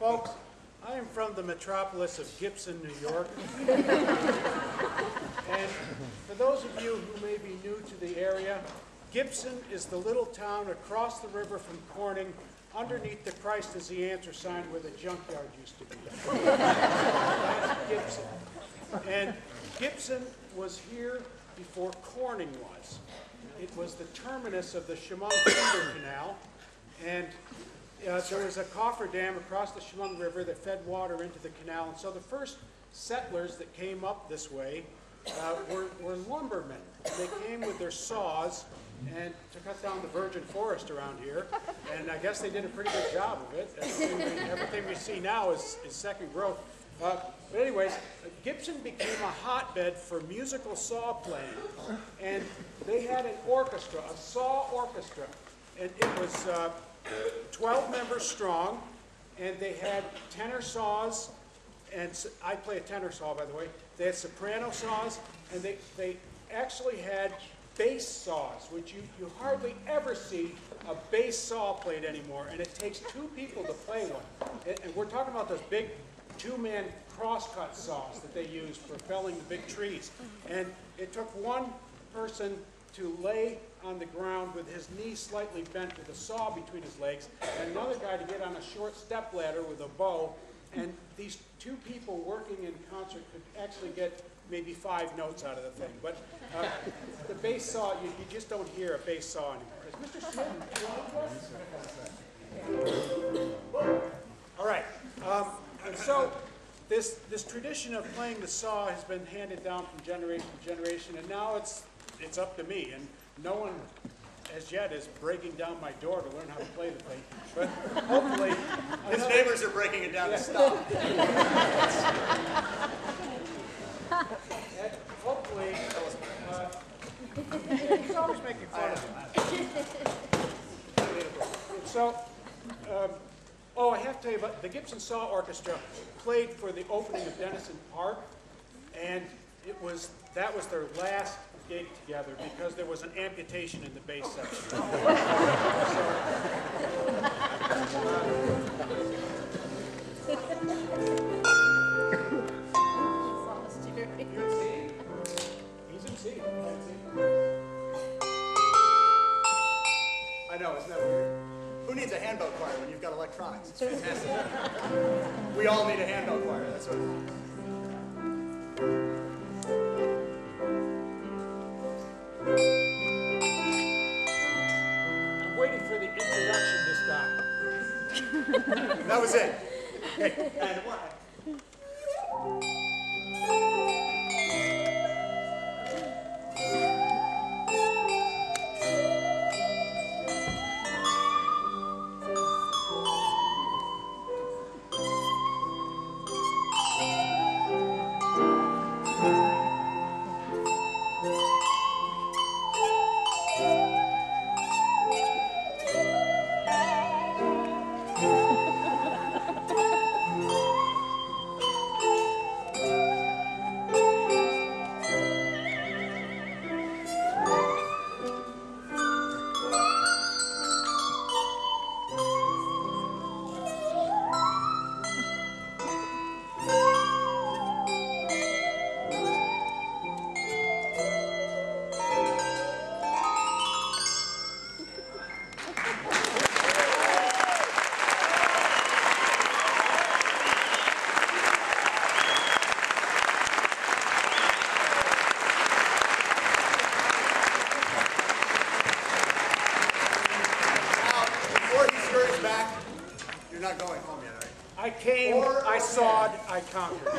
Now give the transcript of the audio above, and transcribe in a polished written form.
Folks, I am from the metropolis of Gibson, New York. And for those of you who may be new to the area, Gibson is the little town across the river from Corning, underneath the Christ is the Answer sign where the junkyard used to be. That's Gibson. And Gibson was here before Corning was. It was the terminus of the Chemung Feeder Canal, and there was a coffer dam across the Chemung River that fed water into the canal, and so the first settlers that came up this way were lumbermen. They came with their saws and to cut down the virgin forest around here, and I guess they did a pretty good job of it. Everything we see now is second growth. But anyways, Gibson became a hotbed for musical saw playing, and they had an orchestra, a saw orchestra, and it was 12 members strong, and they had tenor saws, and I play a tenor saw, by the way. They had soprano saws, and they actually had bass saws, which you hardly ever see a bass saw played anymore, and it takes two people to play one. And we're talking about those big two-man crosscut saws that they used for felling the big trees. And it took one person to lay on the ground with his knee slightly bent with a saw between his legs, and another guy to get on a short step ladder with a bow. And these two people working in concert could actually get maybe 5 notes out of the thing. But the bass saw, you just don't hear a bass saw anymore. Is Mr. Smith? All right. And so this tradition of playing the saw has been handed down from generation to generation, and now it's up to me. And no one, as yet, is breaking down my door to learn how to play the thing. But hopefully, his neighbors are breaking it down to stop. Hopefully, he's always making fun of me. So, I have to tell you about the Gibson Saw Orchestra played for the opening of Denison Park, and that was their last gig together because there was an amputation in the bass section. He's in C. I know, isn't that weird? Who needs a handbell choir when you've got electronics? It's fantastic. We all need a handbell choir, that's what it is. I'm waiting for the introduction this time. That was it. Hey, and what? I came, I sawed, I conquered.